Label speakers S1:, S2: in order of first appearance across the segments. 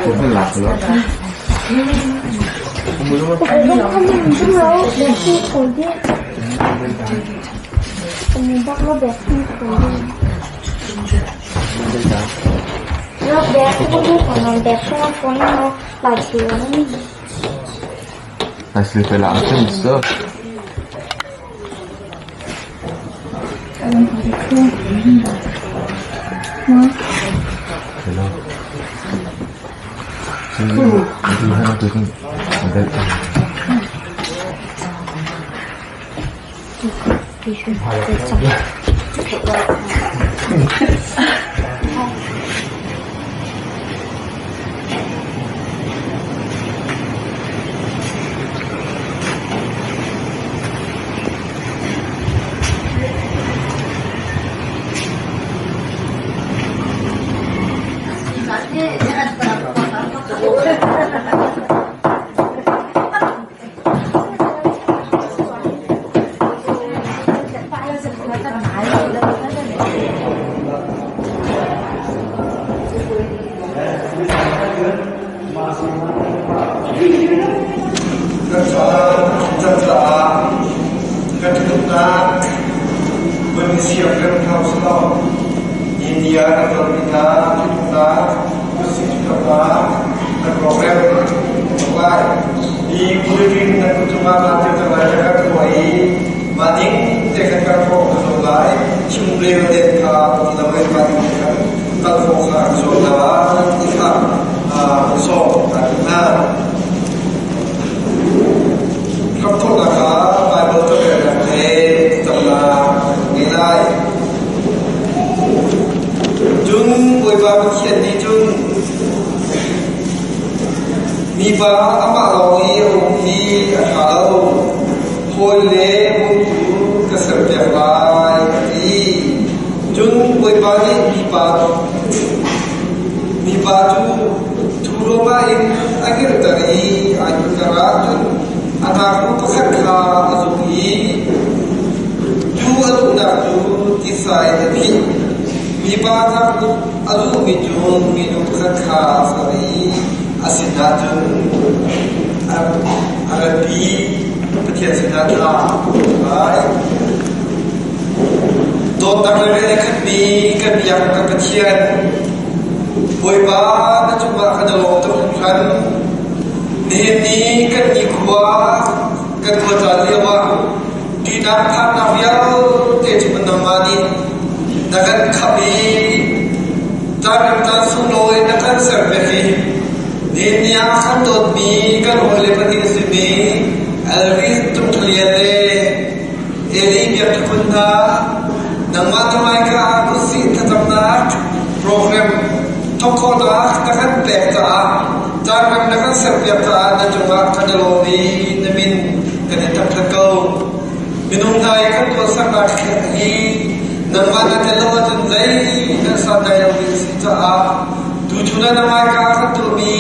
S1: Cũng lạc rồi. Không muốn luôn.
S2: Không lâu để khi khổ đi. Mình bắt nó để khi khổ đi. Nó đẹp không biết còn nó đẹp không có nó là chứa lắm.
S1: Này xử phải làm thêm một sơ. Hello. Đi hai tôi không ở đây.
S3: India atau kita Kutsih Thitum program mulai di Kulitin dan Kucuma nanti terlajar kuai maning tekan mulai cumble deka dalam maning telfon solar kita so karena kapten laka Bible tu berkata tentang nilai Jung buổi ba kiên đi Jung mi ba ama lòng hi ông hi hà lâu hồi lễ mong chú cơ sở đẹp lại đi Jung buổi ba đi mi ba chú thuro ba in akhir dari anh kara Jung anak aku khakha azuhi chú adu nak chú tisai nabi mi ba tha azu mi jung mi nu khakha sari asinatun arabi petian sinatra ai do taklare khatni kan yang ka petian boi ba na chuba kadalo to khan ni kan ni kwa kan ko ta lewa di dak tha na yao te chimandamani nagan khabi tarim ta sunoi nagan serbehi Niya kan dot mi kan oleh pergi sini Elvis Cung Lian Ellie Biak Kunda nama tamai ka Kutsih Thitum program toko dah takkan pekta jangan takkan serbiata dan juga kadalobi namin kanitak kau minum dai kan dosa nak hi nama natelo jai nasa daya wisita tujuan nama ka tu mi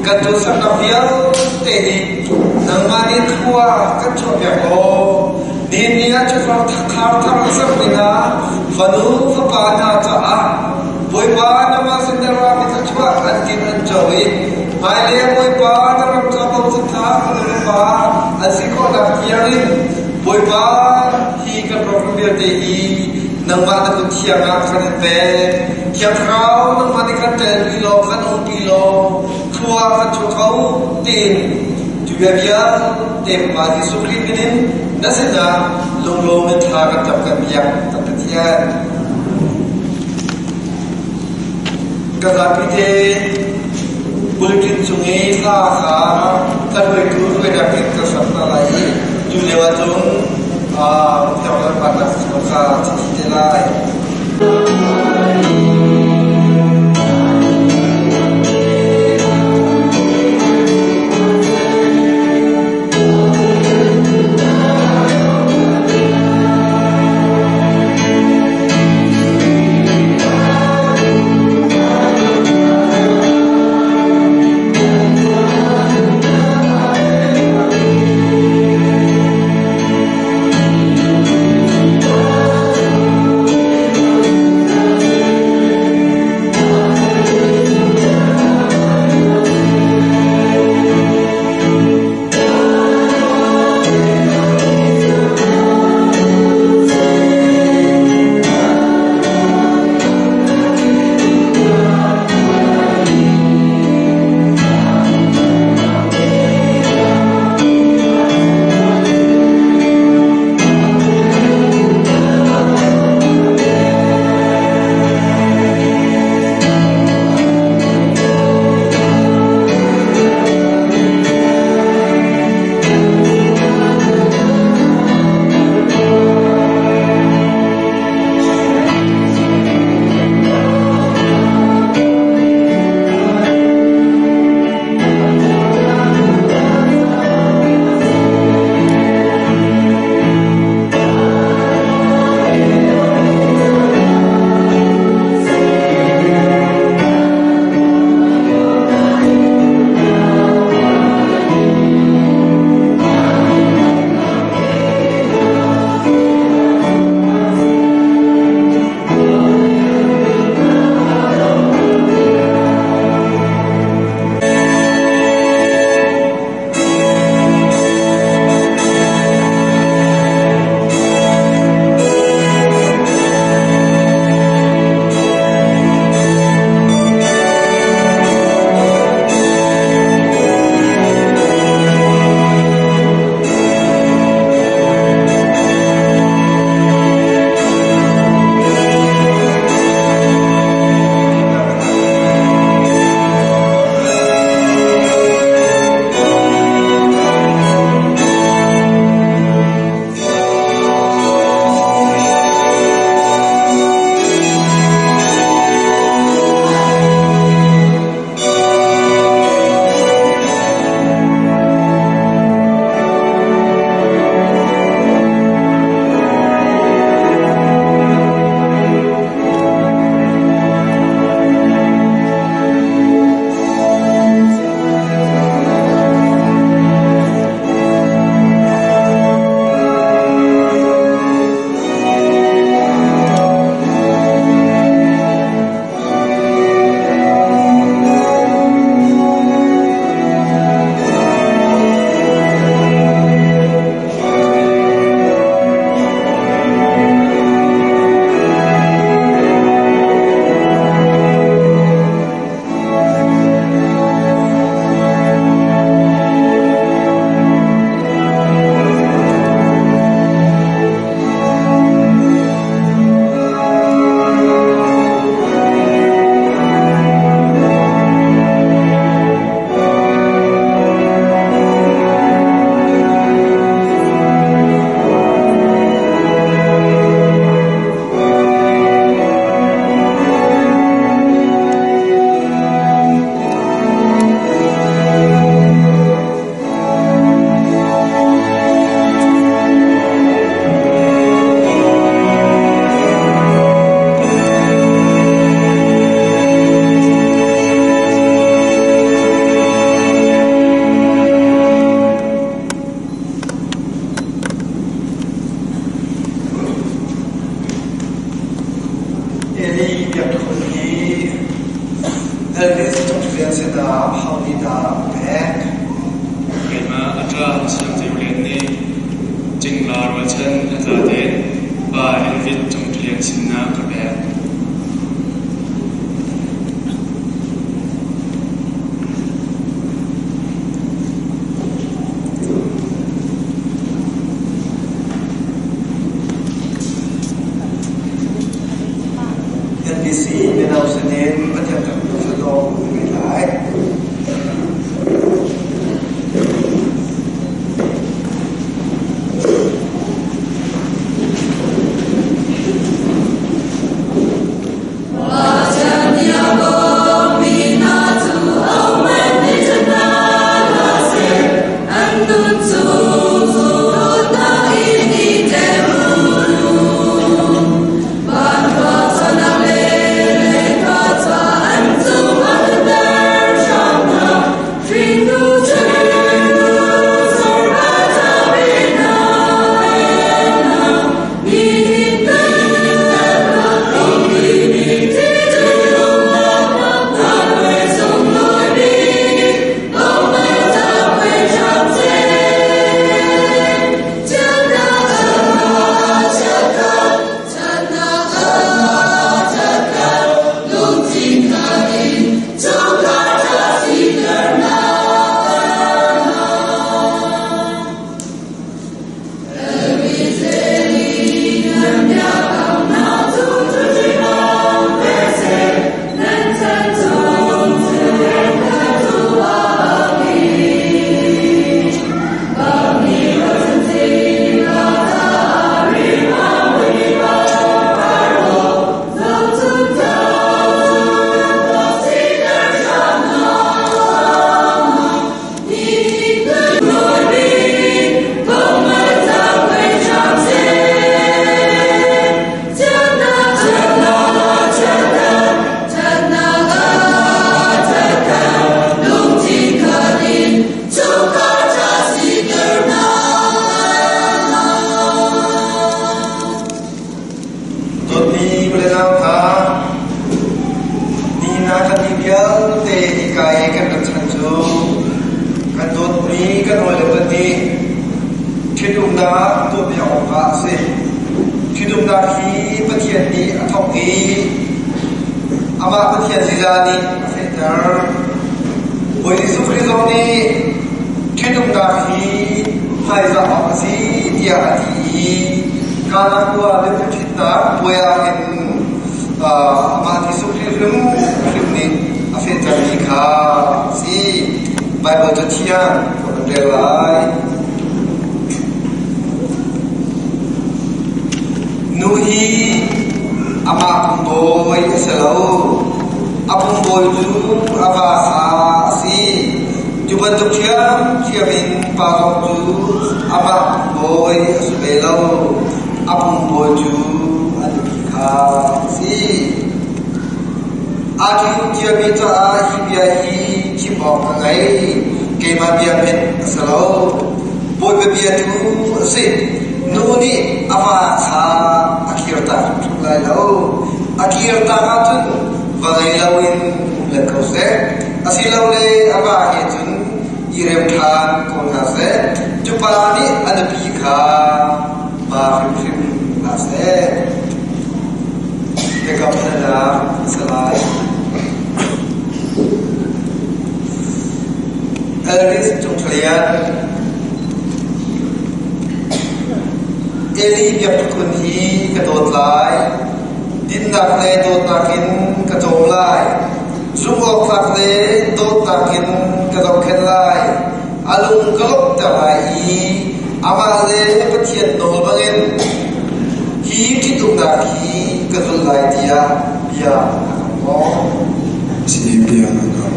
S3: katu sanapia tehi nama ni tua kacau biako ni cakap thar sabina fanu fapana caa boy ba nama sendera kita cuba anjin anjawi maile boy ba nama kapal cita ba asiko nak kiarin boy ba hi kan program tehi nama tu tiang akan pe tiang kau nama ni kan kilo kan kilo tua kan cakau tin juga dia tem bagi sukri binin nasida long thar tak kan biak tak ketian kazapite bulletin sungai saka terbaik guru dapat kesana lagi julewa jung tiap pada sekolah cici lain Elvis Cung se da how ni da back
S4: Kema atra sam Julian ni jingla rochen azade ba Elvis Cung sinna kabe
S3: NBC menau senin pathian tak sedok ngai lai Thitum da khi pathian ni athok ni ama pathian zizani afetar Oi Sufrizo ni Thitum da khi phaiza asi dia ati kana kwa le patita poya en ama ti Sufrizum ni afetar ni kha si Bible to chia for the life Nuhi ama pumboy selaw apumboy ju avasa si juban tukya kiamin pagok ju ama pumboy asubelaw apumboy ju adikha si adi kiamin ta hibiahi chibok ngai kema biamen selaw boy bebiatu si Nuni apa sa akhirta lai lau akhirta atun vangai lauin lekau se asilau le apa hitun irem than kon ha se jupani adapi kha ba fim la se ekam na salai Elvis Cung Ellie Biak Khun hi kadot lai din nak le dot nakin kadom lai zum ok lak le dot nakin kadok khen lai alung kalok ta lai ama le pathian nol bangen hi Thitum da hi kadol lai dia bia mo si bia na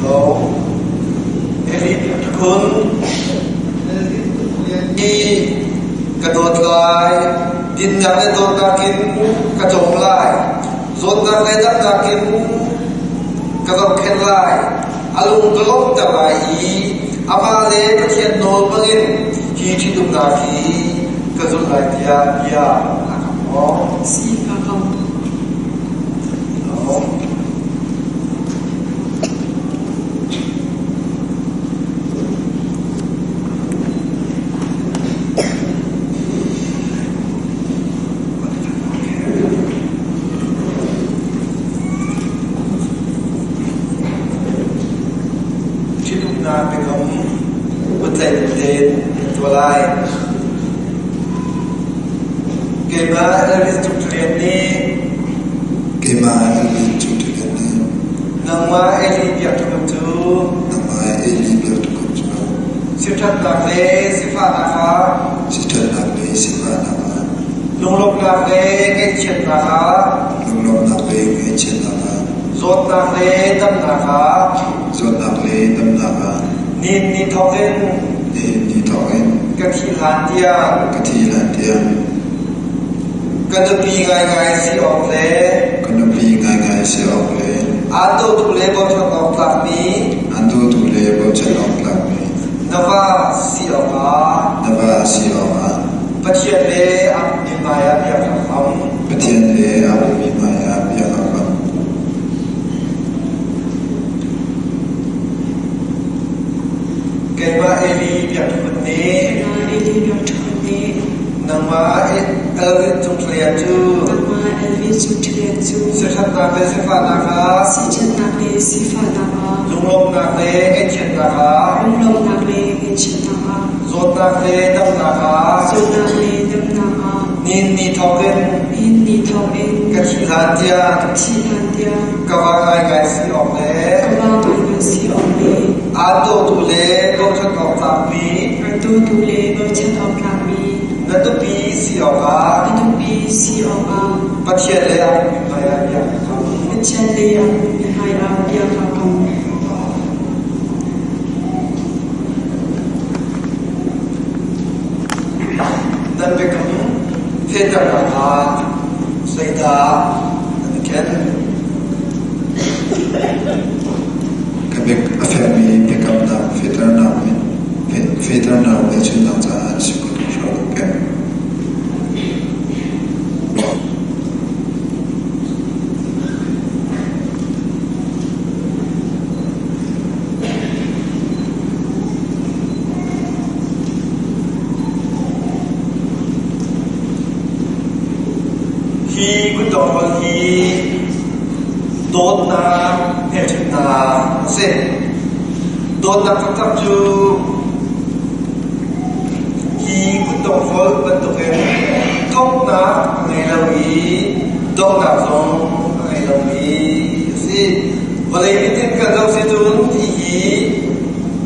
S3: lo Ellie Biak Khun kadot lai din yang le dot nakin kadom lai zot nak le dat nakin kadok khen lai alung kalok ta lai ama le pathian nol bangin hi Thitum da hi kadol lai dia bia nakamo si kakam นาเป็นคำวุฒิเดนตัวลายเกมาเอลวิสจุกเรียนนี้นางมาเอลีเปียกทุกจูสิทธิ์นักเลสิฟ้านะคะลุงลงนักเลเกเชียนนะคะโซดนักเลดำนะคะนินนิทอเอ็นกะทิลานเตียกันจะปีง่ายๆสิออกเลยอันโตทุเลบอชนออกหลักนี้นว่าสิออกมาปะเทียนเลอับมีมายาเบียกคำเกมาเอลีเบียกทุกนี้นางมาเอลวิสจุงเทียนจูสิทธิ์นักเลสิฟ้านะคะลุงลงนักเลเกเชียนนะคะโซดนักเลดำนะคะนินนิทอเอ็นกะทิลานเตียกะว่าง่ายๆสิออกเลยอันโตทุเลบอชนออกหลักนี้นั่นตุปีสิออกมาปะเทียนเลยอับมีมายาเบียกคำนั่นเป็นคำเทศนาใส่ตานั่นแค่ฮีกุตองฮีโดนนาเอชนาเส้นโดนนักทับจูฮีกุตองฟอลบันตุเกนท่องนาไงเราอีโดนนักสงไงเราอีสิวันนี้มีติดกันเราสิจุนที่ฮี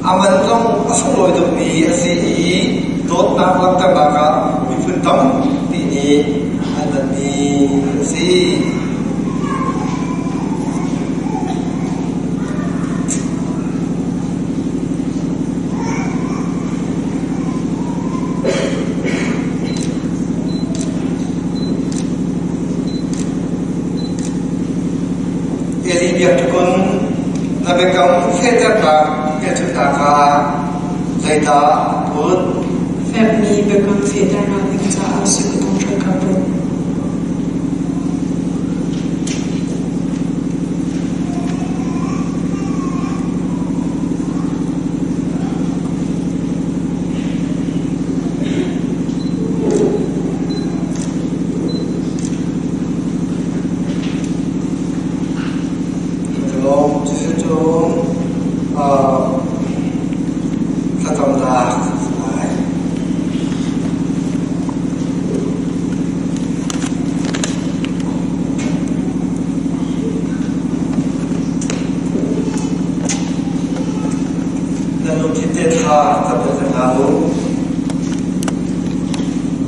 S3: อามันต้องส่งลอยตรงนี้สิฮีโดนนักลักตะบากามีฝุ่นตั้งที่นี่อันนี้สิเอลีเบียทุกคนนับเป็นคำเทศนาเกี่ยวกับนาคาใจตาพุทธ
S5: มีเป็นคำเทศนาที่จะเอาสิ่งของช่วยกับเรา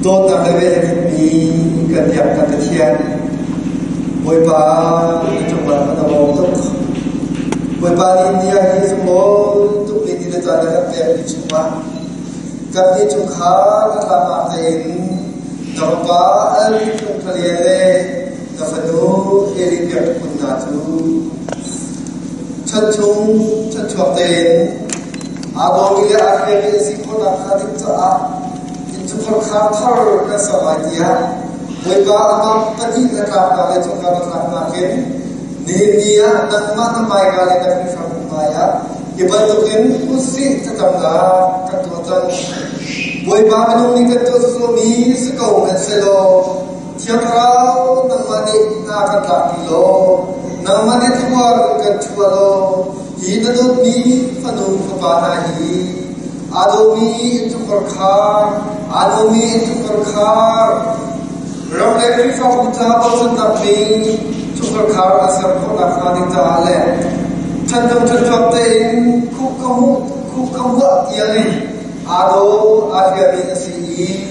S5: โดนนักเลงมีกันหยับกันตะเทียนบวยปลาจังหวัดนครปฐมบวยปลาอินเดียที่สมบูรณ์ทุกปีที่จะจัดกันแบบนี้ชุมว่ากับที่ชุมขาและลามาเต็นนรปาเอลิจุทะเลกับฟนูเอลิเปียคุณนาจูชัดชุมชัดชอบเต็นอาโดมิเลอาเกลิสิคนนักขัดจ้าจุกคนข้าวทอดกันสมัยที่ฮะโดยการนำปฏิบัติการอะไรจุกการทำมาเก็นนี่นี่ฮะนั่งมาทำไมกันเลยกันที่ฟังมาฮะที่บรรทุกเงินกุศิจะทำงานกันตัวจังโดยการเป็นองค์นี้กันตัวสุมีสกาวกันเสโลเที่ยวคราวนั่งมาเด็กนากันตากิโลนั่งมาเด็กทัวร์กันชัวโล Inadot mi fanu kapanahi Adomi into Korkar Adomi into Korkar Ramle Rifa Utaba Sandapi to Korkar Asar Kodakani Tale Tandam Tandapte Kukamu Yali Ado Afiabi Asi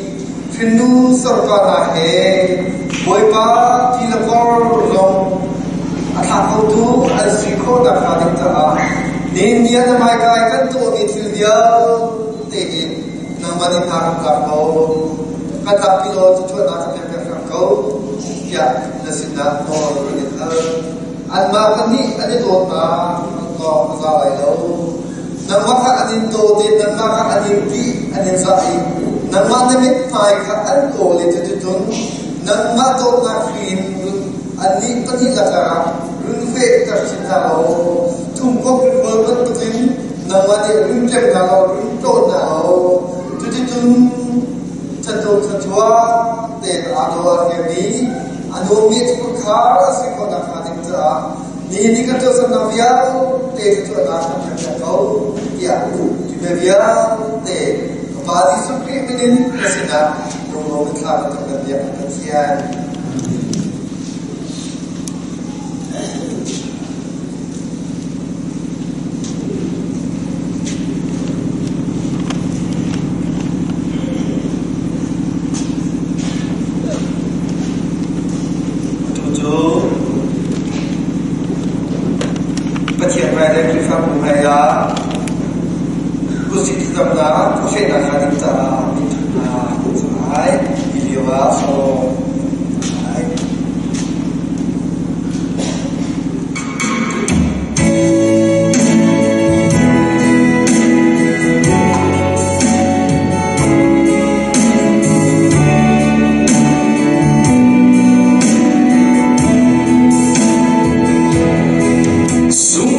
S5: Findu Sarvana He Boipa Tilapor Long Atakotu Aziko Dakadita India na mai kai kan tu itil dia te namani thang ka ko kata pilo tu na ka ka ko ya nasida no ni an ma kan ni ani to ta ko za lai lo namma ka ani to te namma ka ani ki ani sai namma ne mi mai ka an ko le tu tun namma to na khin ani pani la ka run fe ka chinta lo tum ko kun bol kan tuin namani run kem na lo run to na lo tu tun chato chwa te ado ke ni ado mi tu kha asi ko na kha dik ta ni ka to san na via te tu na kha ka ko ya tu be via te ba di su kri min asina ro ro kha ta ka dia ka tian Kutsih Thitum Thlacamnak Kutsih Nakadita Hai Iliwa So Hai
S6: So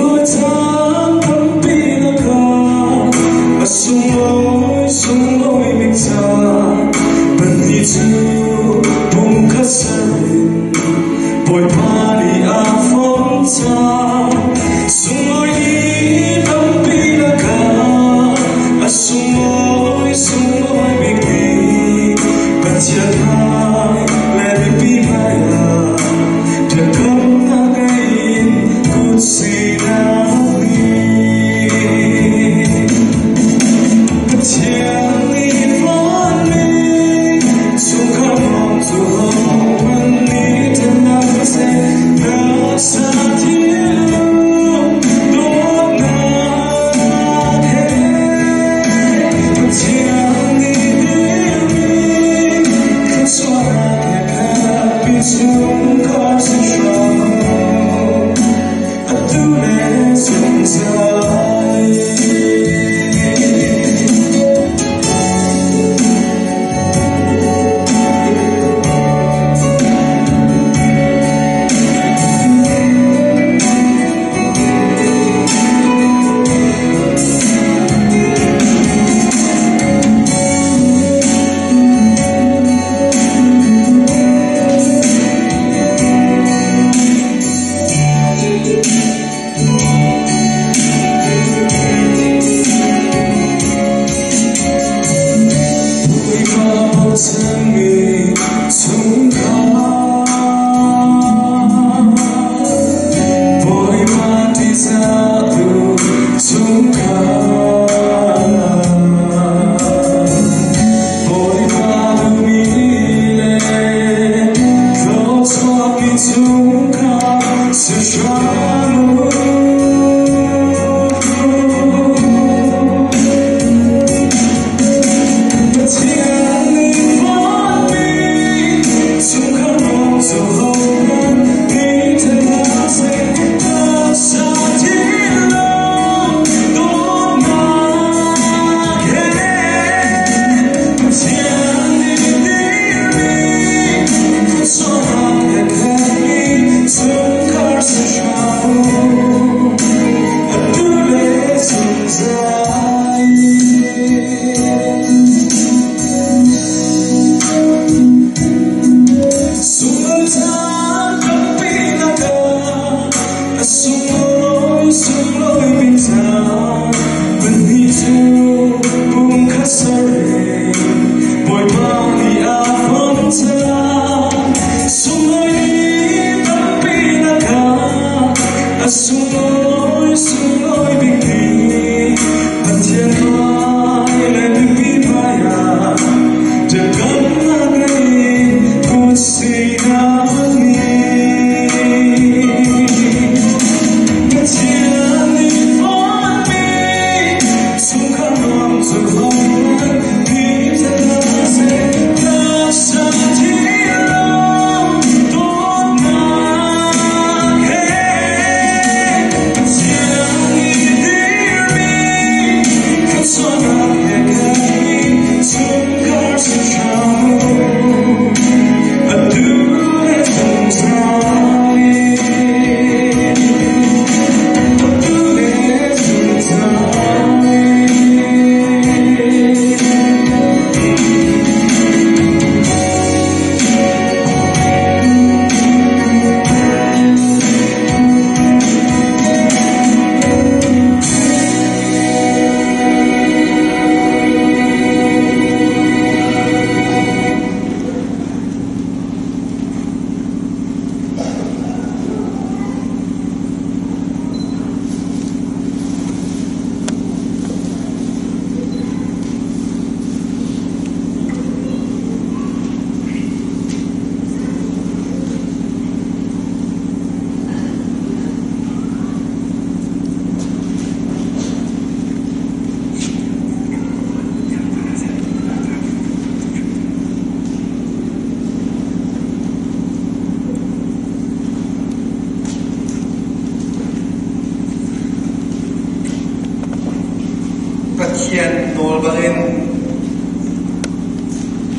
S3: Pathian Nol Barin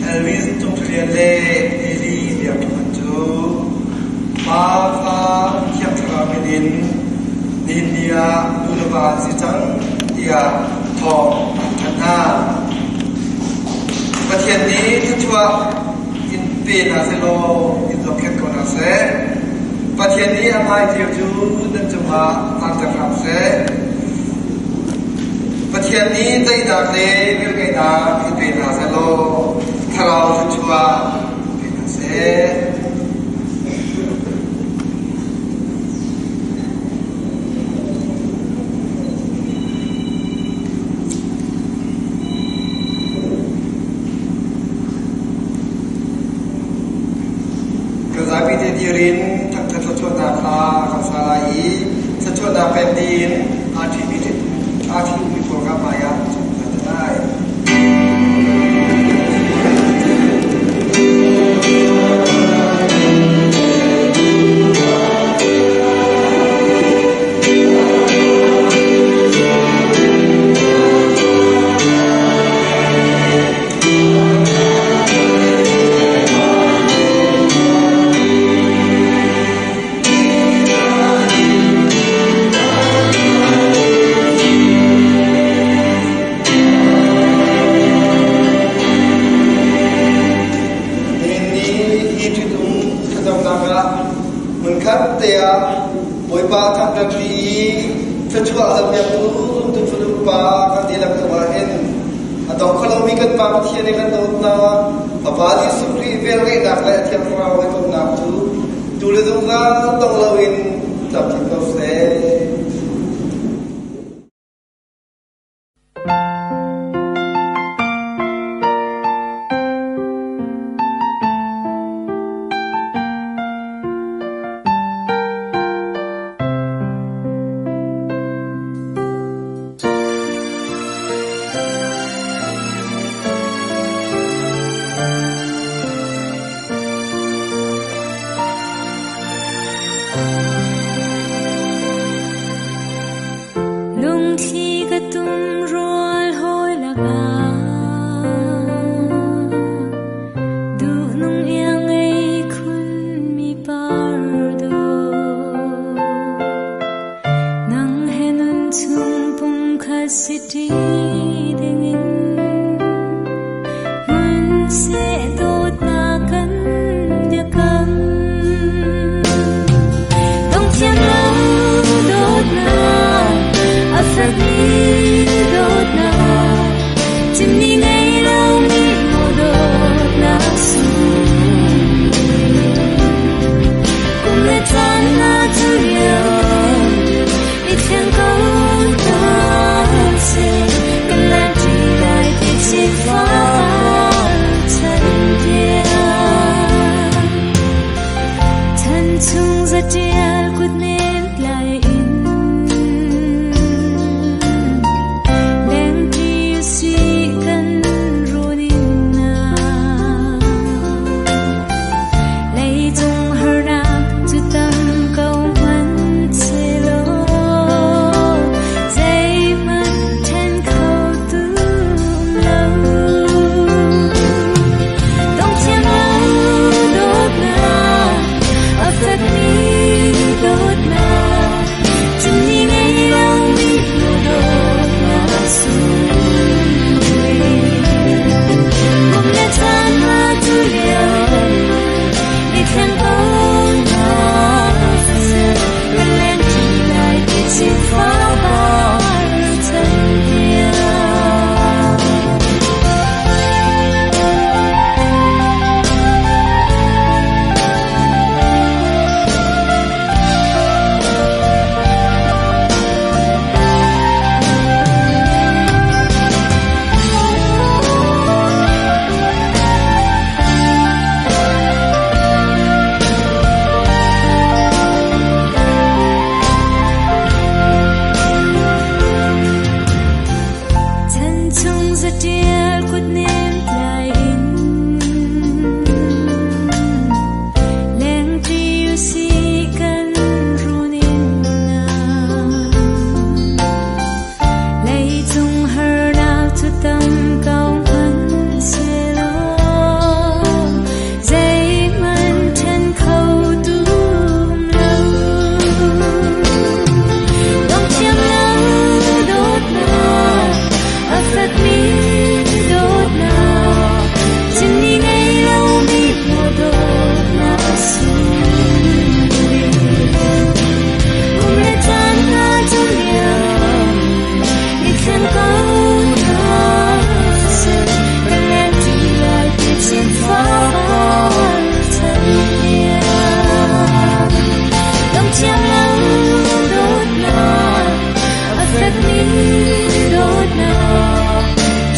S3: Elvis Cung Lian Ellie Biak Papa Thiam Thlacamnak India Ulava Zitang Dia Thong Thana Pathian ni Chua in Pena Selo in Loket Konase Pathian ni Amai Tiaju dan Juma Tantakam Se Pathian ni tay dak le bil kai da ki pe na sa lo tharau chu chua pe na se ka za pi te dirin thak thak chu na kha ka sa lai sa chu na pe din a thi bi te Akhir di program maya sudah Boipa tak lagi terjual harga tu untuk berubah kan dia nak kemarin atau kalau mikir pak tiada dengan dona apa di suri beri nak leh tiap orang itu nak tu tulis tu kan tong lawin tak kita se
S6: Hãy subscribe cho kênh Ghiền Mì Gõ để không bỏ lỡ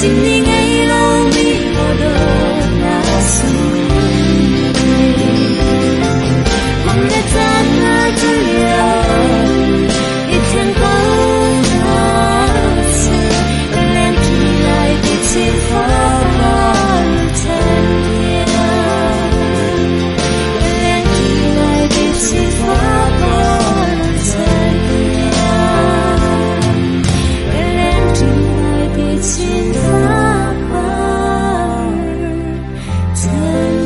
S6: Chính đi ngay lâu mi mô đồ na su Mong nghe ta na cho liều Ít thiên quang na su Lên kỳ lại bị chi phá vào chân Lên kỳ lại bị chi phá vào chân Lên kỳ lại bị chi phá vào chân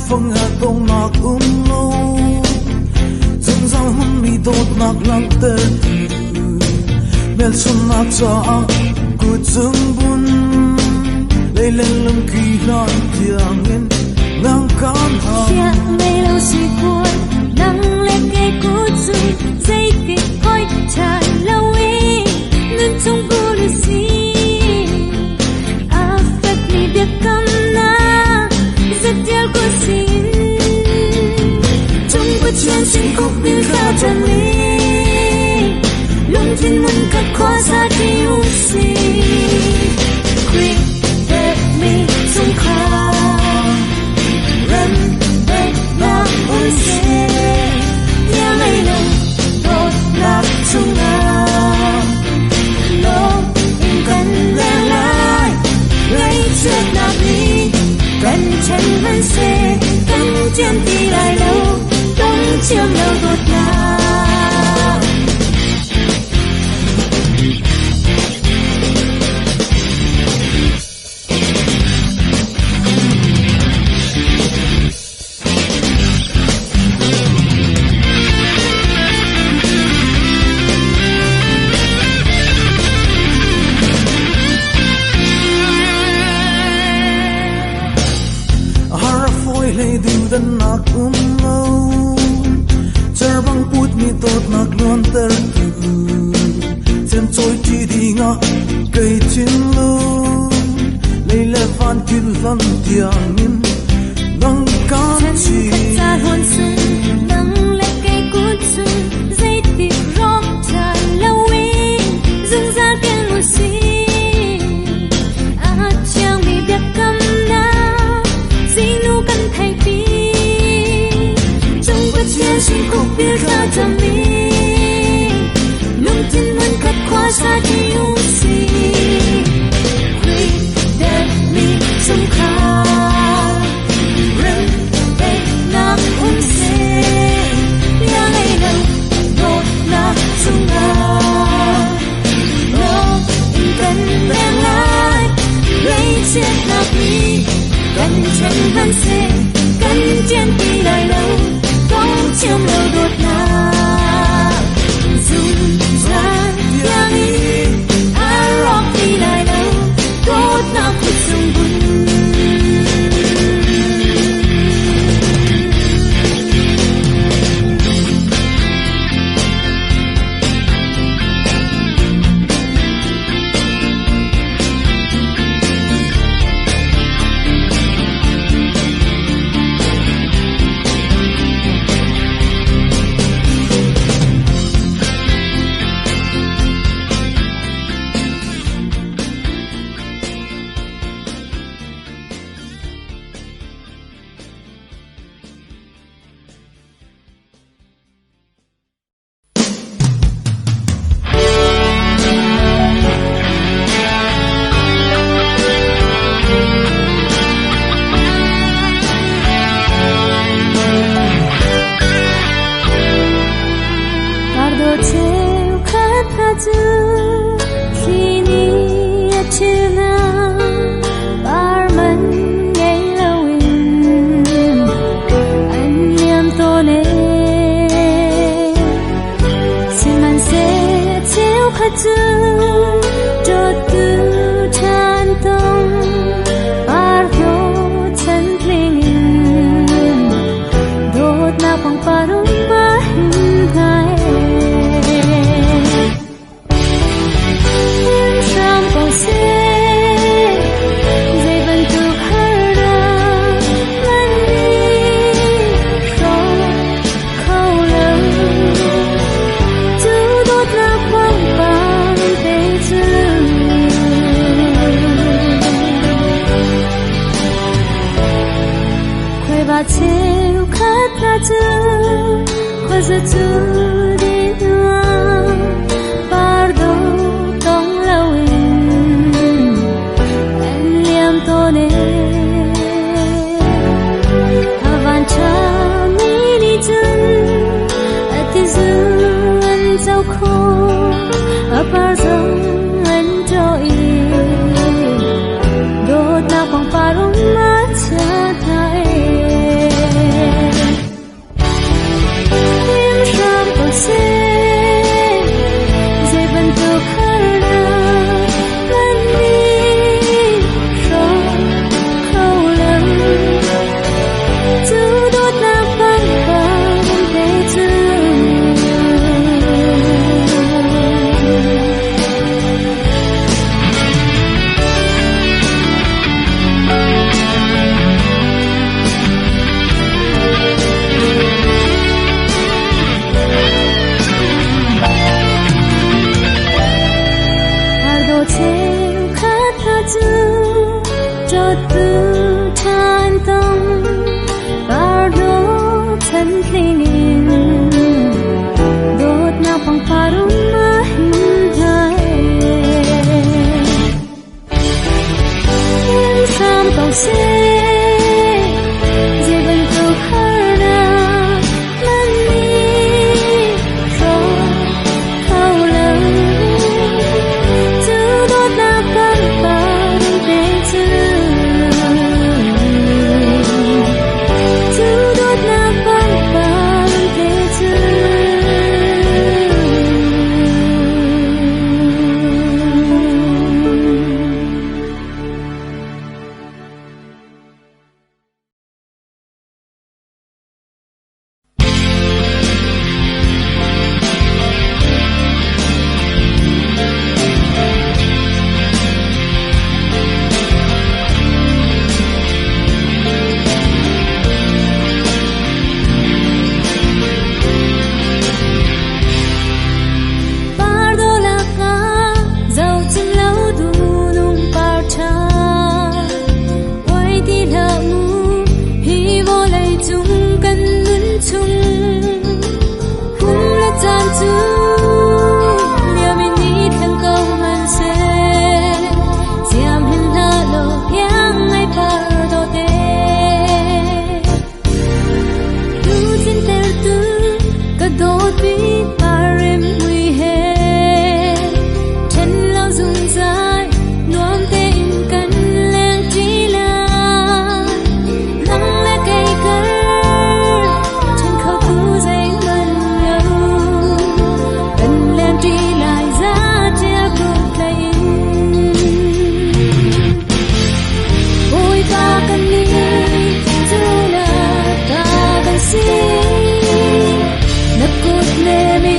S7: phong hạ tông nạc lâu dân giang hâm mi đốt nạc lăng tê mel xuân nạc cha cụ dương bún lấy lên lưng kỳ lan thiang in nang can ha
S6: Fiat ngày lâu si cuốn nắng lên cây cút rơi dây kịch khói tràn lâu ý nên trong cô được si phép mi biết cầm na rất yêu cô si trong bất chân sinh khúc biết ra chân lý lung thiên môn cắt khóa ra đi u si quick let me some call run back now un se nhà ngày nào đột lạc chung nào lo cần lên lại lấy chuyện nào đi cần chân vẫn sẽ cần chân đi lại đâu đông chiều đâu đột lạc
S7: lấy điều đơn nạc lâu chờ băng bút mi tốt nạc luôn tơ từ trên trôi chi đi ngã cây chín lâu lấy lệ van kinh lăn tiang in nắng can chi
S6: ta hôn xuân nắng lên cây cút xuân dây tiệp rót tràn lâu ý dưng ra kêu lùi xí chàng bị biết cầm thay vì trong bất chân sinh khúc biết ra chăm đi lung thiên môn cắt khóa xa đi u si quick let me some call run back now un se nhà ngày nào đột lạc chung nào lo cần lên lại lấy chuyện nào đi cần chân vẫn sẽ cần chân đi lại đâu có chiều mờ đột lạc dùng ra nhà đi rock đi lại đâu đốt nào cuộc sống buồn khi ni chiều khaju jotu chantong pardo chan klingin dot na pang parong bahin kai im sham ko se dây vân tu khara mani so khâu lâu chú đốt na quang bang tê chư quay ba chiều khát na chư qua giờ chư đi qua pardo tông lâu em liam tô nè avan cha mini chân ati dương anh dâu khô apa dong anh cho đốt na quang parong ma cha thai im sham ko se dây vân tu khara mani so khâu lâu chú đốt na quang bang tê chư pardo cheu khát tha chư jotu chantong pardo chan klingin dot na pang parong mahin thai im sam kau se dây vân tu khara mani so khâu lâu chú đốt na quang bang tê chư chú đốt na quang bang tê chư pardo la ka dâu chim lâu du nung par cha oi ti la mu hi vô lei chung kan nun chung hum la chan chu liam in ni thang câu man se siam hin la lo yang ai pardo te tu chin ter tu ka do ti parim hui he chen lao dung zai nuam te in kan leng chi la nang la kai kar chen khâu tu dây man lâu kan leng chi lai za chia bước lại ôi ta kan ni chu la ta kan si na cốt lê mi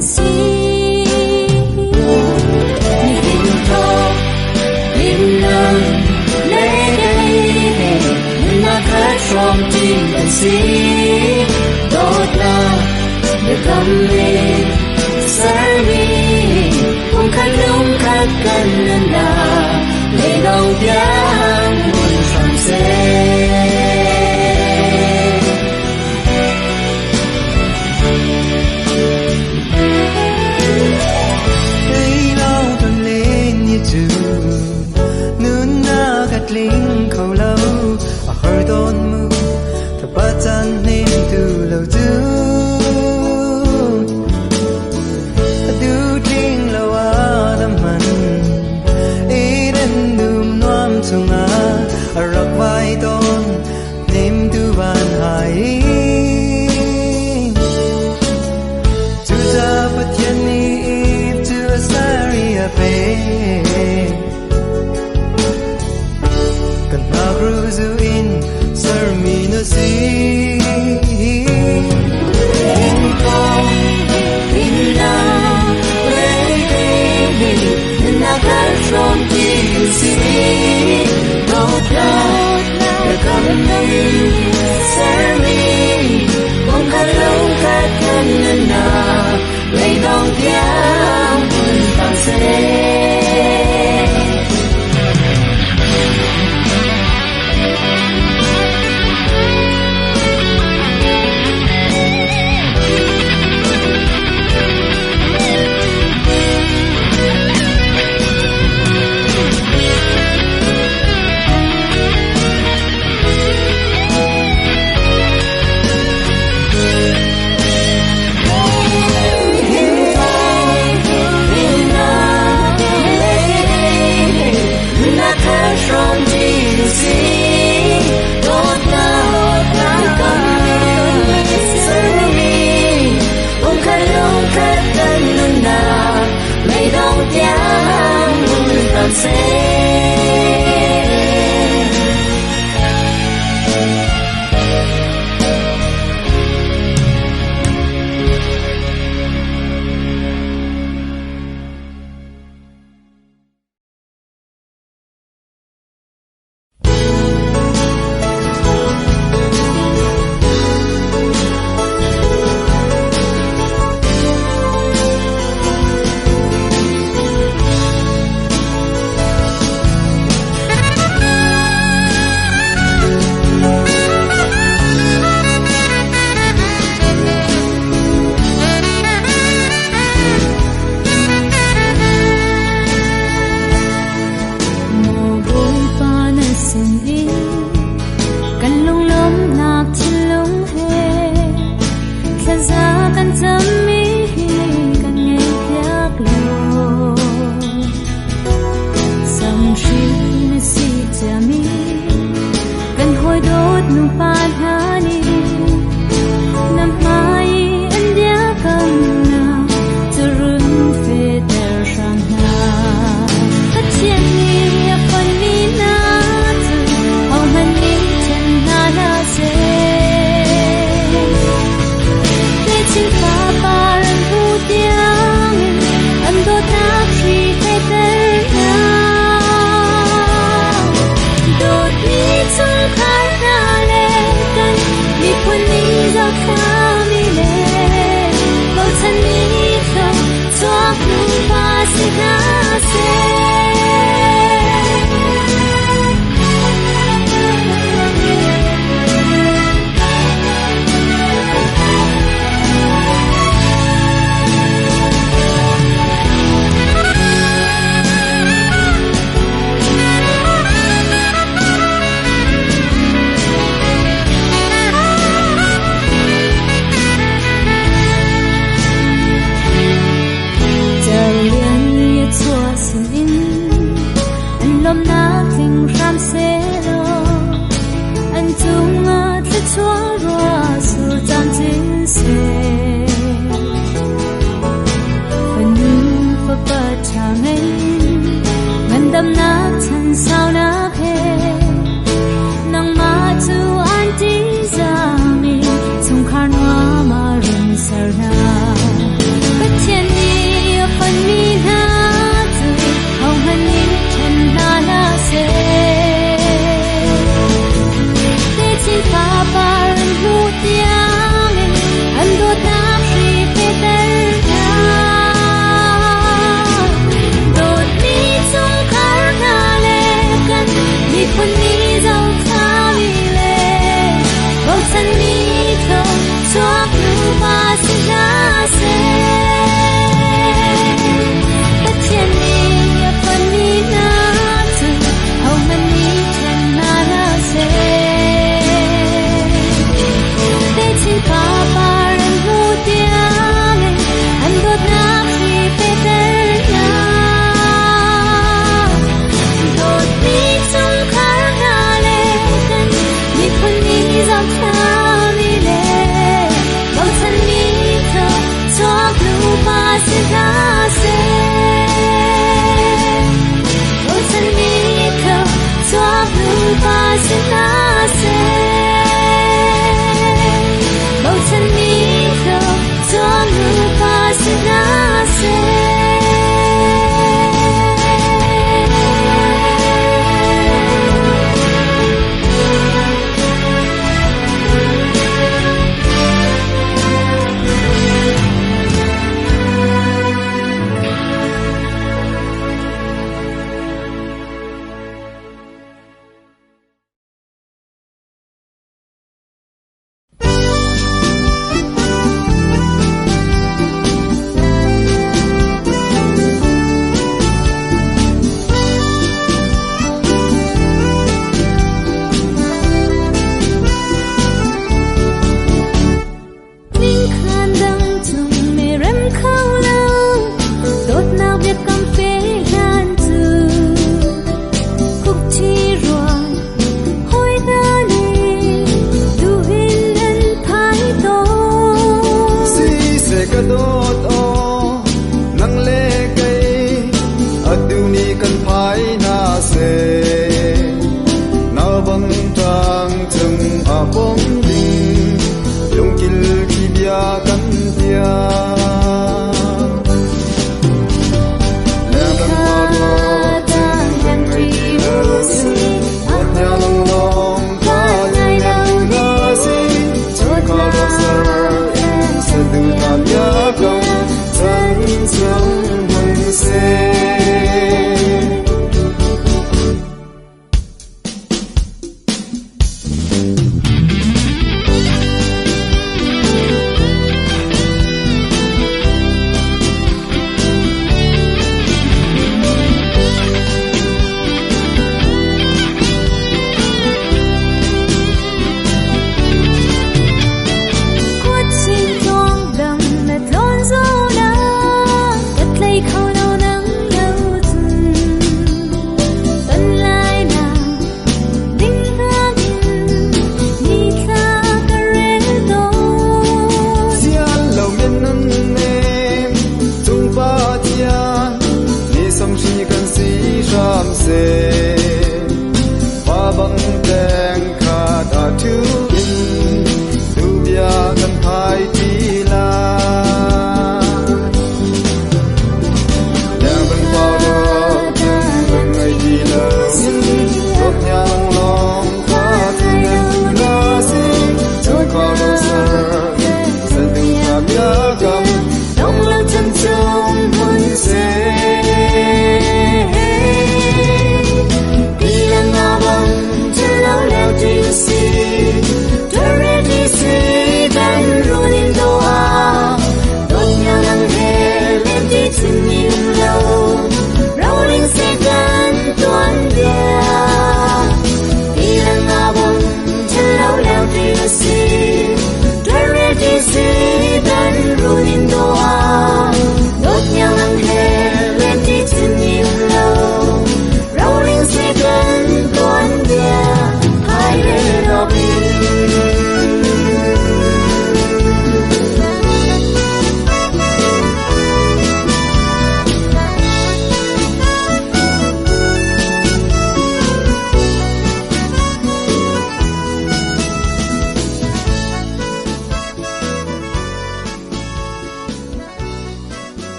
S6: si ni hin tho in nam le le na khat from tin ka si dot na de kam le sari kung kalung khat kan na le dong piang mun sam se
S7: Linh khẩu lâu ở hơi đôn mưa thập bát chân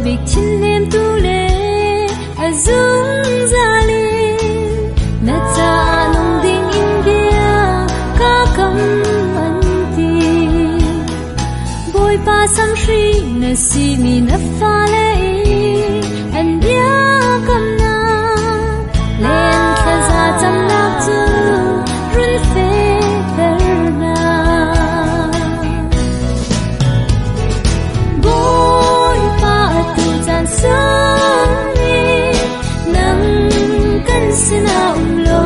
S6: big chin nem tu le azung zalin na cha nong ding india ka kam an ti boy pa sam shri na si mi na fa le an bia kam na len kha za cham na chu run fe na boy pa tu chan sang ni nang kan sina lo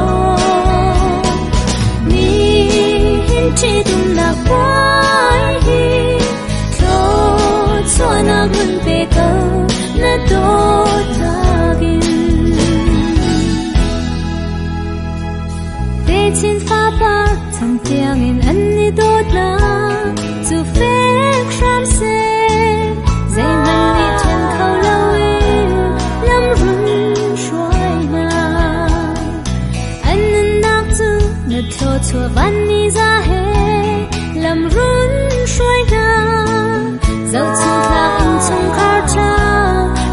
S6: ni hin chi tum na kwai hi tho so na gun pe ko na to ta gin te chin fa pa cham tiang in an ni dot na to fe khram se zai man ni chen khâu lâu lam run shuai na an nak tu na tho chua van ni za he lam run shuai na dẫu chu la in chung khar cha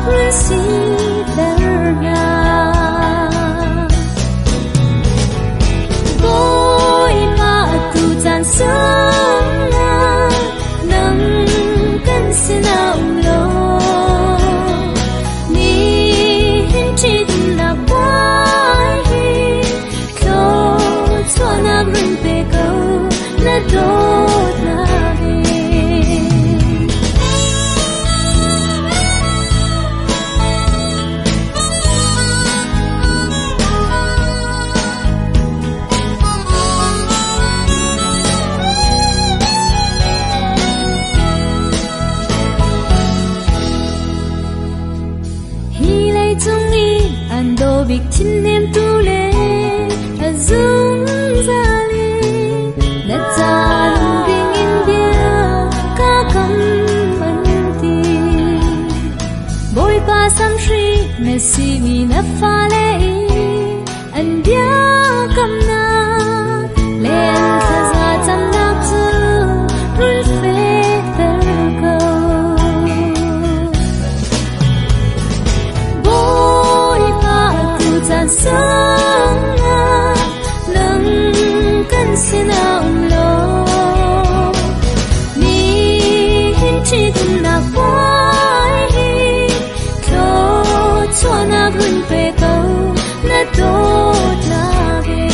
S6: run si ver na boy pa tu chan sang big chin nem tu le azung zali na tan ding in bia ka kam manti boy pa sam shri na si mi na fa le an bia kam na le an sa cham nak chu rul fe ter ko boy pa tu chan sang na nang kan sina lo ni hin chi tum na boy cho cho na gun pe ko na to la ge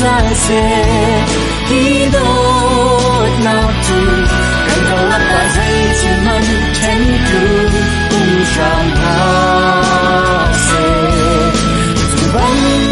S7: Hãy subscribe cho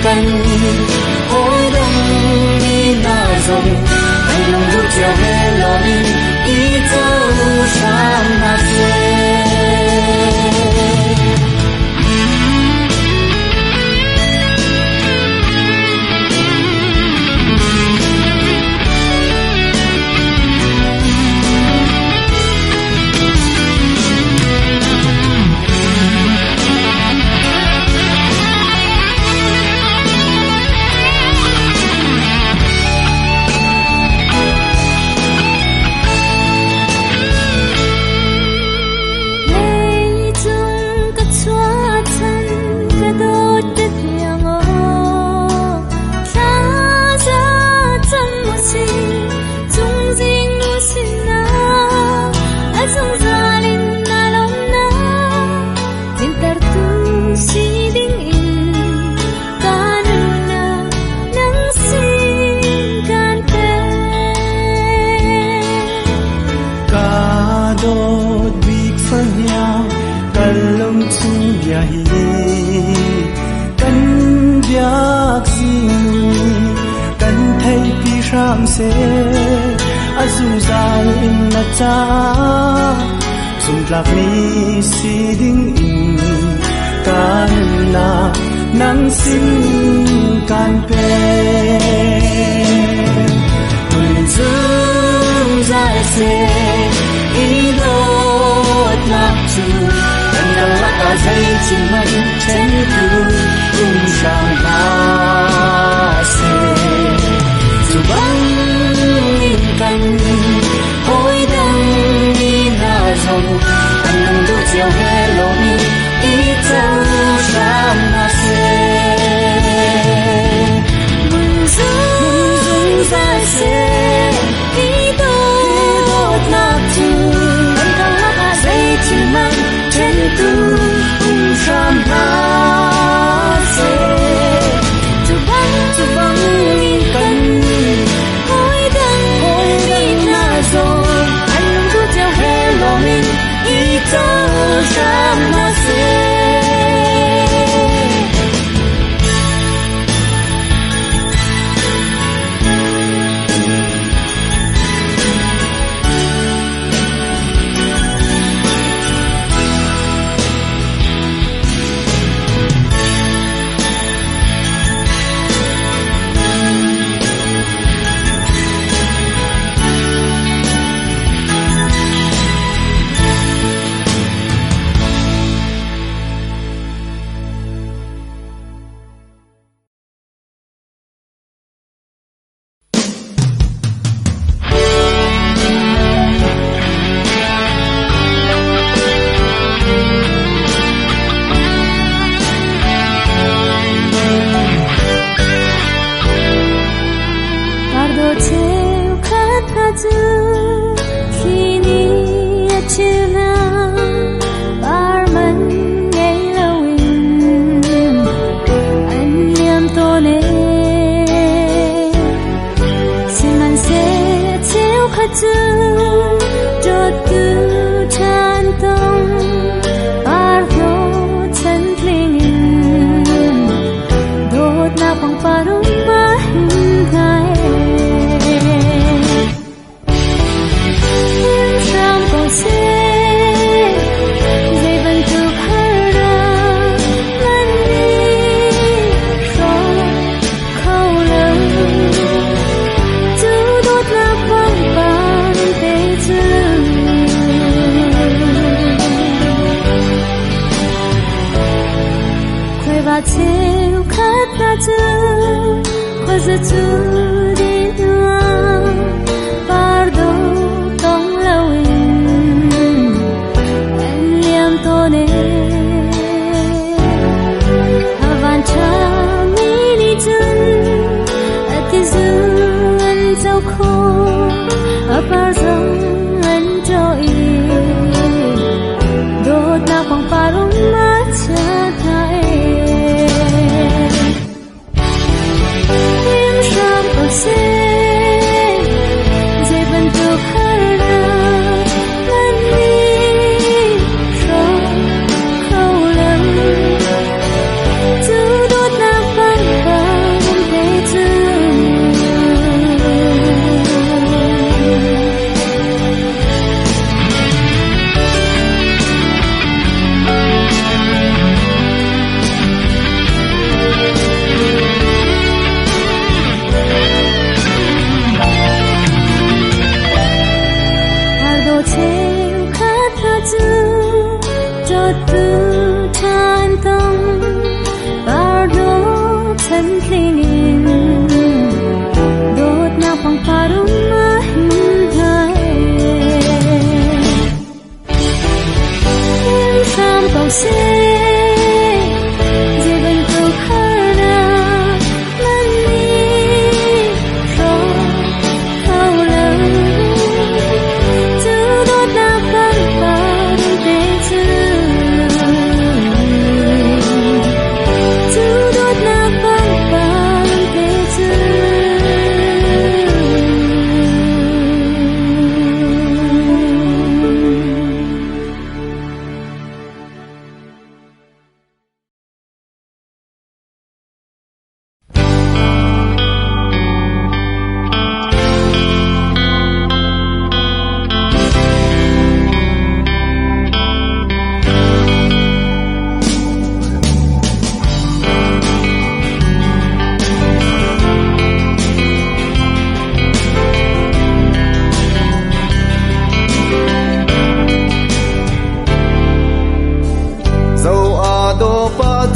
S7: kênh Ghiền Mì Gõ để không bỏ lỡ ya hi kan biak si kan thei pi ram se azu zai in na cha zum lak ni si ding in kan na nang sin kan pe kun zum zai se i lot nak chu kan dang la ka zai chin man chen tu sang ba se zu bang in kan hoi dang ni na zong kan nang du chiao he lo ni i chau sang na se mun zum zai se i lot nak chu kan dang la ka zai chin man chen tu sang ba se zu bang in kan hoi dang ni na zong kan nang du chiao he lo ni i chau sang na se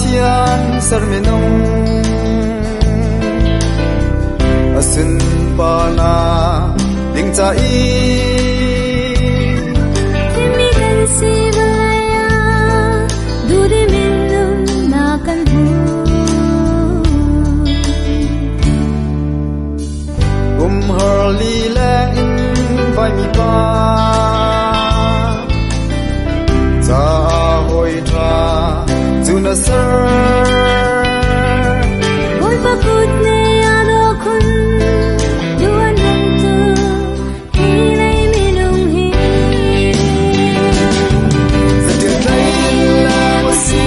S5: thian sar me nong asin pa na ding cha i
S6: mi kan si balaya du de min lum na kan hu
S5: her li lang in vai mi pa cha hoi tha zuna sir
S6: oi pa put ne ado khun duan nang tu hi nei mi lung hi
S5: za dir dai la mo si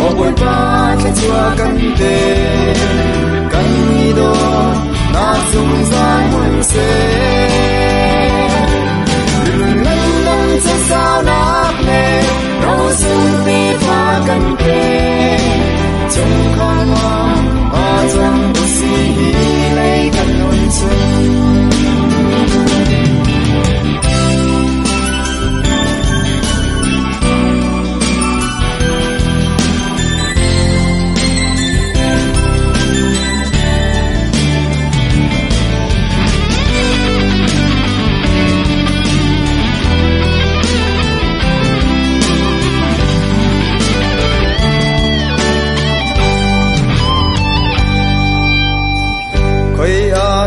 S5: o boi pa cha chua kan te kan ni do na dung gian muôn se đừng ngăn nắng sẽ sao nát nề đâu sương vi pha cần kề trong con hoa hoa trong bút xì lấy cần nôn xuân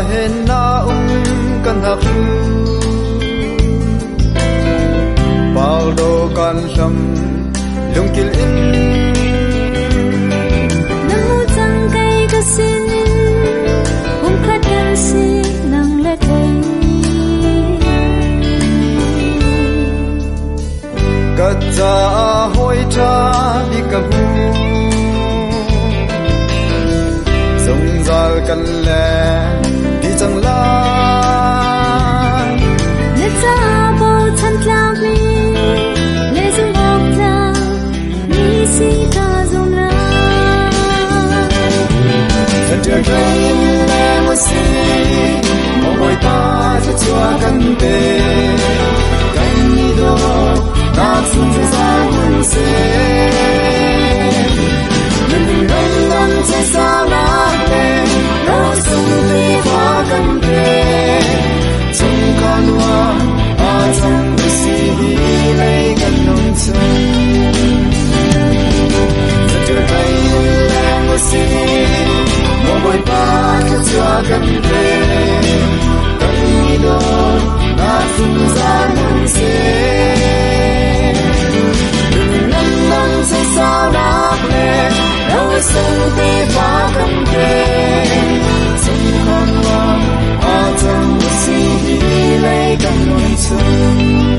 S5: hen na kan hak bao do kan lam lung kil in
S6: namu chang kai ka sin hum khat kan si nang le thei
S5: ka cha hoi cha bi ka hu song zal kan le chẳng lai
S6: ne cha bo chan tlang mi le zum ok la mi si ta zum la
S5: za dir dai le mo si mo moi pa cha chua kan te kan ni do na sun za mun se nên gần gần sẽ sao nát nề đâu sung vi hoa cần kề trong con hoa hoa trong bụi xì lấy gần nồng chân rất chưa thấy em một xì một bồi ba cái chưa cần kề cần đi đâu đã sun ra mun se đừng ngăn ngăn sẽ sao nát nề đâu sông ti phá cầm kề sông con hoa hoa trong bụi xì lấy cầm nỗi xuân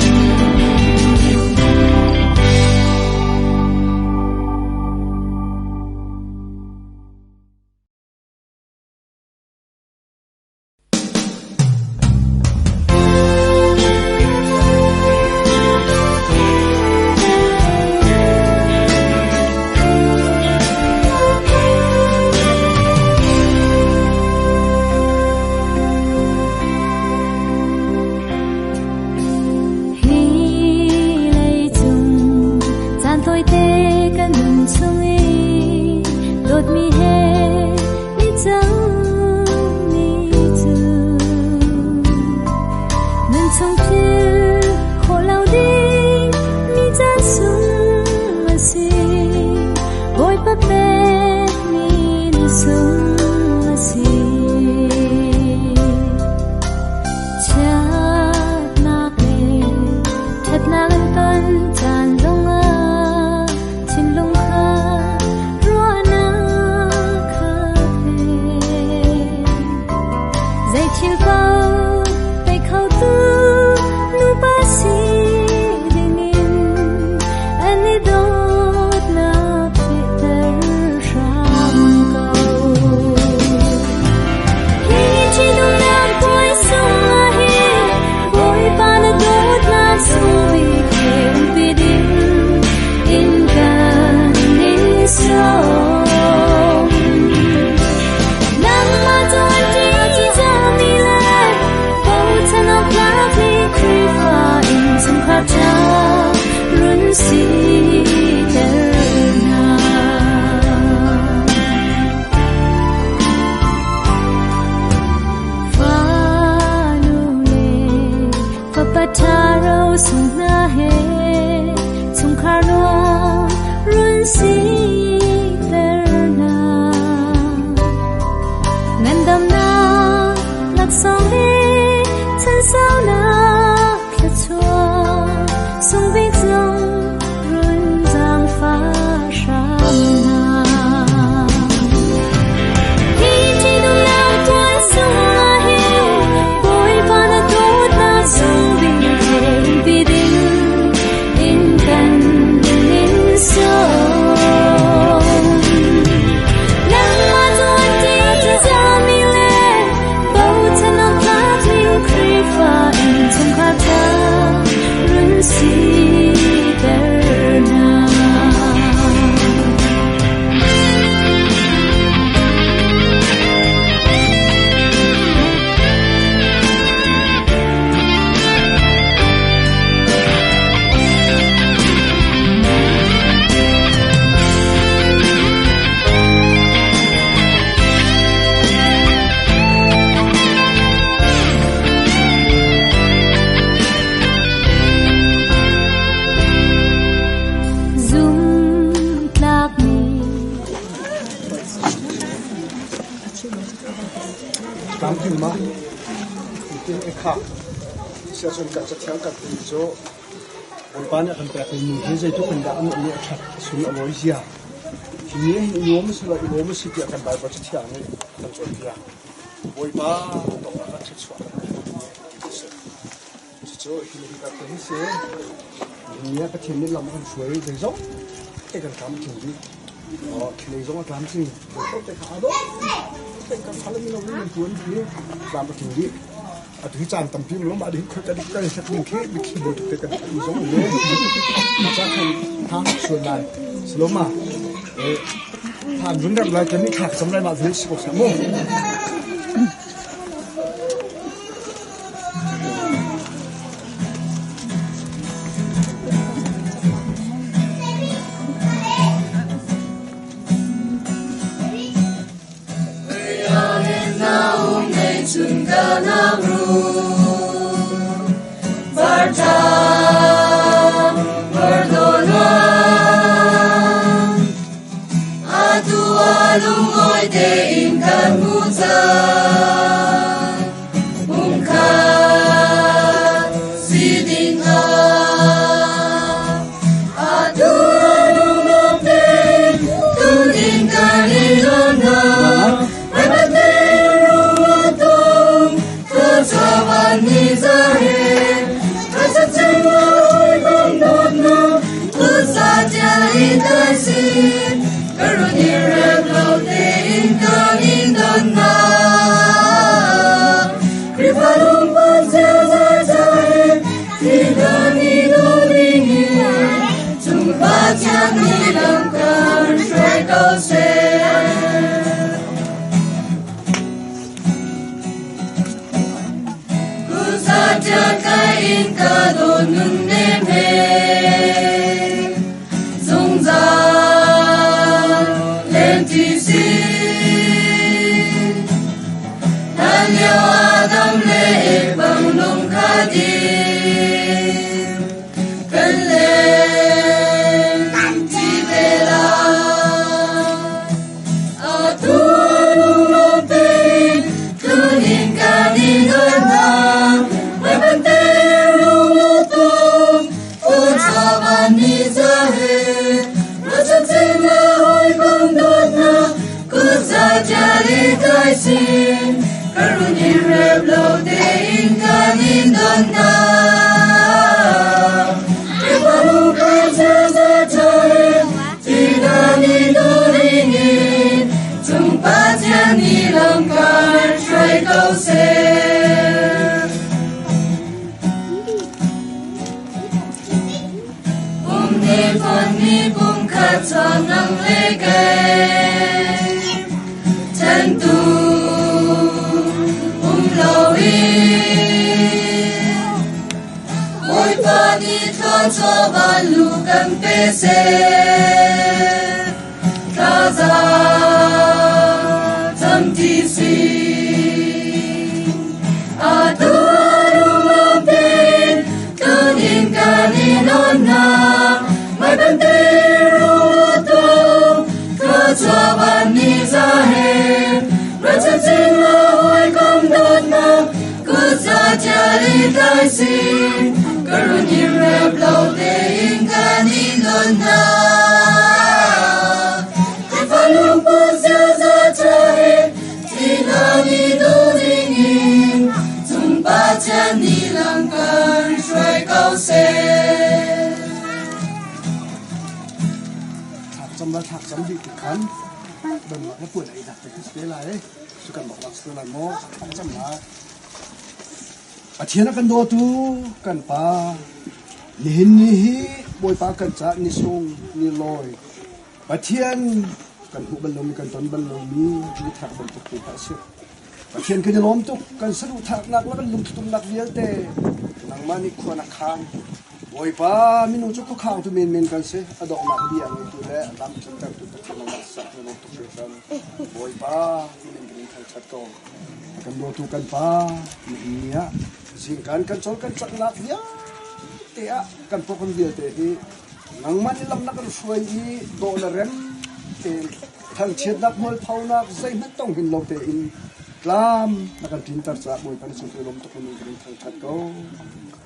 S5: làm gì mà tin cái khác sẽ chọn cả chất theo cả từ chỗ buổi ban nhạc cần bẹt thì mình thấy dây thuốc mình đã một nhẹ thật xuống ở lối gì à thì nhớ nhớ mới sửa nhớ mới sửa cần bài vào chất theo này cần chọn gì à buổi ba tổng là chất soạn chỗ thì mình gặp cái xe nhớ cái thiên nhiên làm con suối dây dốc cái cần cắm chừng đi thì lấy giống làm gì tốt cái khá đó cái cần khá là mình làm cuốn thì làm một chừng đi thứ tràn tầm phim nó mà đến cái thật mình khét bị khi bột cái cần giống như thế chắc không xuân này sớm mà hàng vấn đặt lại cái mình khác sống lại mà dưới sự sống mông thiên kan do tu kan pa ni hin ni hi boy pa kan cha ni sung ni loi pathian kan hu ban lom kan ton ban lom ni thak ban tu pa se pathian kan lom tu kan saru thak nak la kan lum tum nak vial te nang mani khona khan boy pa minu chu ko khang tu men kan se adok nak dia ni tu le lam chum tak tu tak na sa no tu kan boy pa min bin thal chat ko kan do tu kan pa ni ya sing kan chol kan chak nak ya te a kan po kan dia te hi nang man lam nak kan suai hi do la rem te thang chet nak mol phau nak zai na tong hin lo te in lam na kan pintar sa boy pan sa tulom to kun rin thang that ko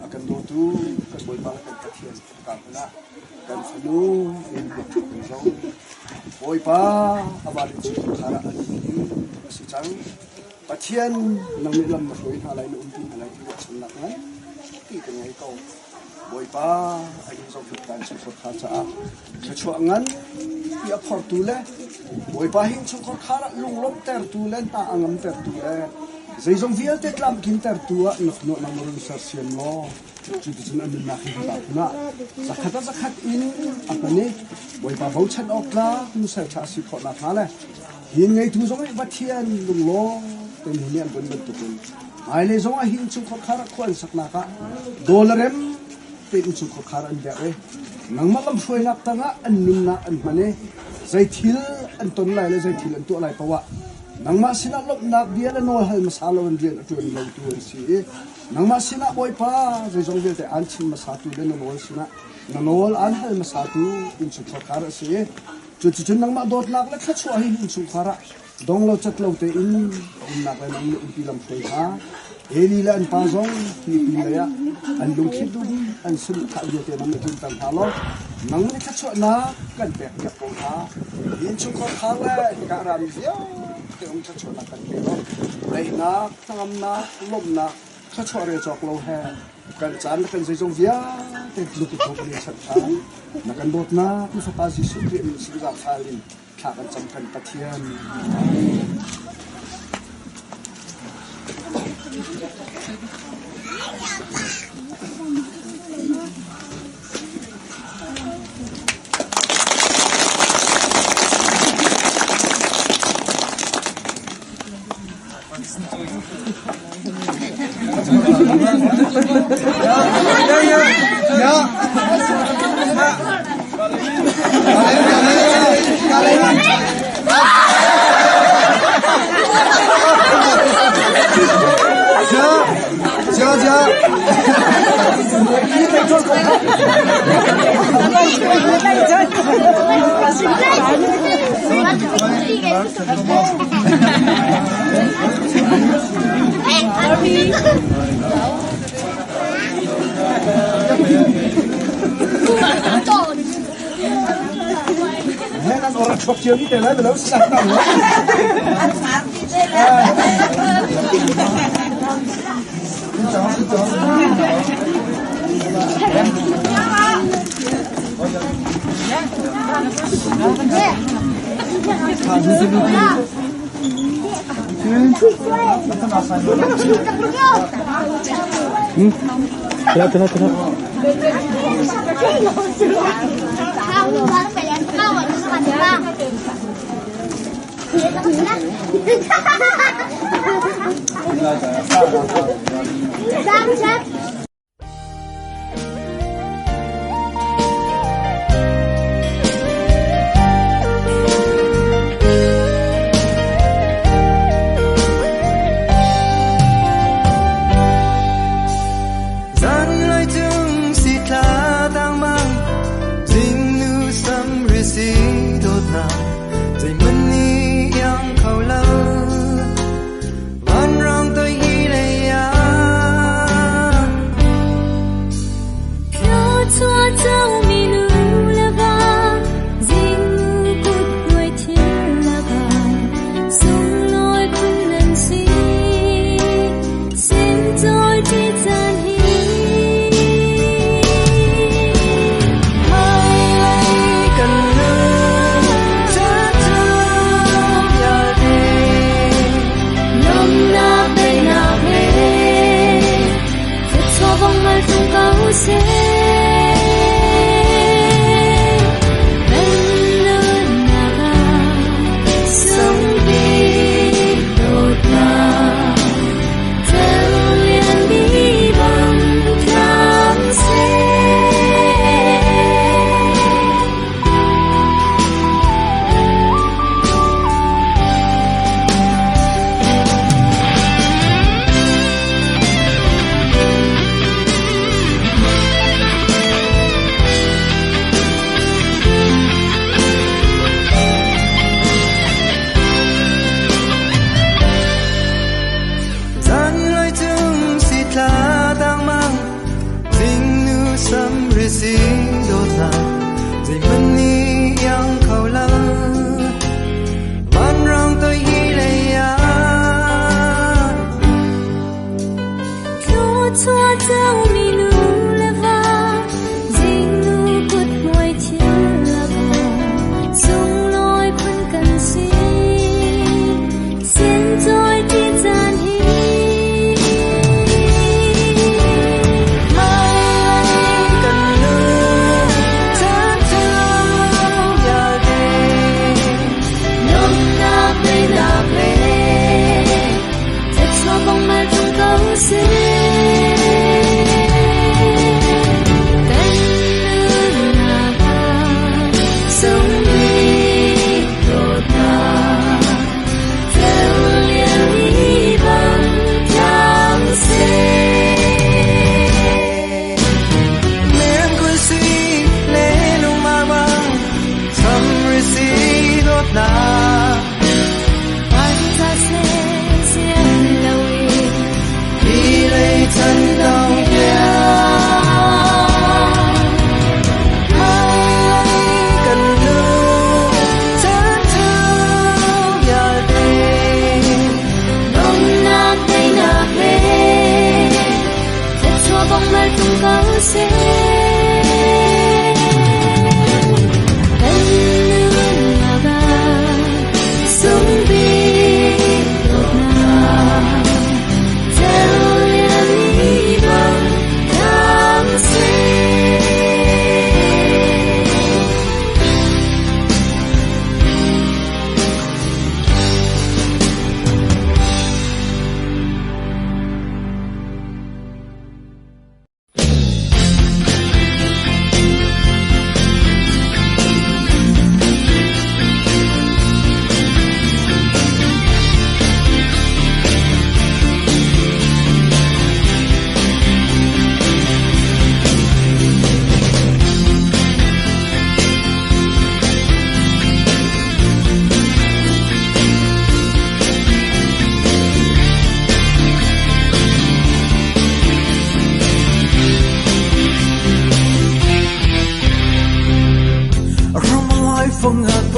S5: akan do tu kan boy pa kan pathian ka na kan sanu in ko kun so boy pa abali chu khara ani si chang pathian nang ni lam na roi halai no umtin halai ni chun nak ngai ti kan ngai ko boy pa ai so phut kan chu kha cha chu ngan ya phor tu le boy pa hin chu khara lung lom ter tu len ta angam ter tu le zai zong vial te tlam kin ter tu a nok no na morun sar siam lo chu tu chun an na khi ta na zakhat in apane boy pa bau chan ok la nu sa cha si kho na tha le hin ngai tu zong ba thian lung lo ten hi an bon ban tu kun ai le zong a hin chu khara khon sak na ka dolarem pe chu khara an be nang ma lam phoi nak tanga an ning na an mane zai thil an ton lai le zai thil an to lai pawa nang ma sina lop nak dia la no hal masalo an dia tu an lo tu an si nang ma sina boy pa zai zong dia te an chin masa tu le no no sina na nol an hal masa tu in chu khara si chu nang ma dot nak la kha chu hi in chu khara dong lo chat lo te in nak la nang in pilam phoi ha eli la an pa zong ni pi la ya an lung khit du an sun kha ye te nam tin tan ha lo nang ni kha chu na kan pe ya po ha yin chu ko khang la ka ram zio te ong kha chu na kan pe lo lai na tam na lom na kha chu re chok lo ha kan chan kan sai zong via te lu ki thok ni chat ha na kan dot na ku sa ta si su ti mi si ga kha lin kha kan cham kan pathian Kan orang chok chiu ni te lai lo sa ta lo
S6: Hãy subscribe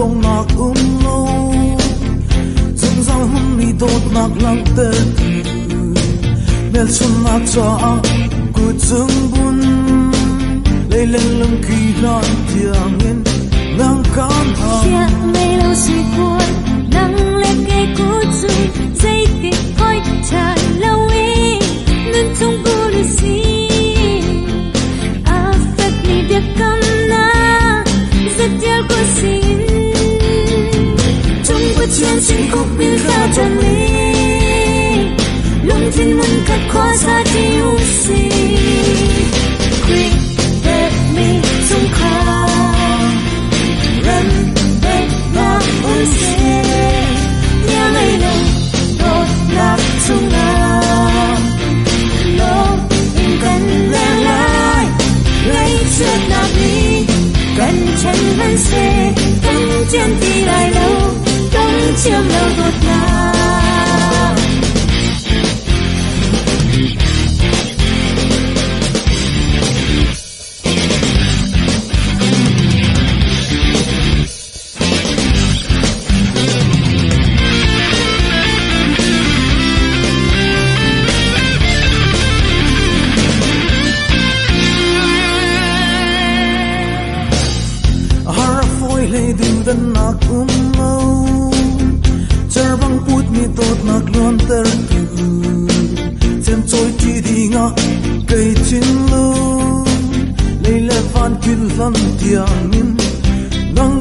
S7: dong nak lo zum zang hum mi dot nak lang te mel sun nak cha ku chung bun lei leng leng khi lan tiang in nang kan ha
S6: sia mây lâu suy cuốn nắng lên cây cũ chung dây kịp khói tràn lâu ý nên trong cô đi xí affect me dia kamna rất yêu cô xin trong bất chân xin khúc biết ra trong lý lung tin muốn cắt khóa xa yêu xí quick let me trong khóa run back now on say nhà ngày đâu đột lạc trong ngàn lo in cần lẻ lại lấy chuyện nào đi cần chân vẫn xe tâm chân đi lại đâu đông chiều đâu đột lạc
S7: dan nak umau terbang put mi tot nak lon ter tu sem choi ti dinga kai chin lo leila van kin lan tiang in nang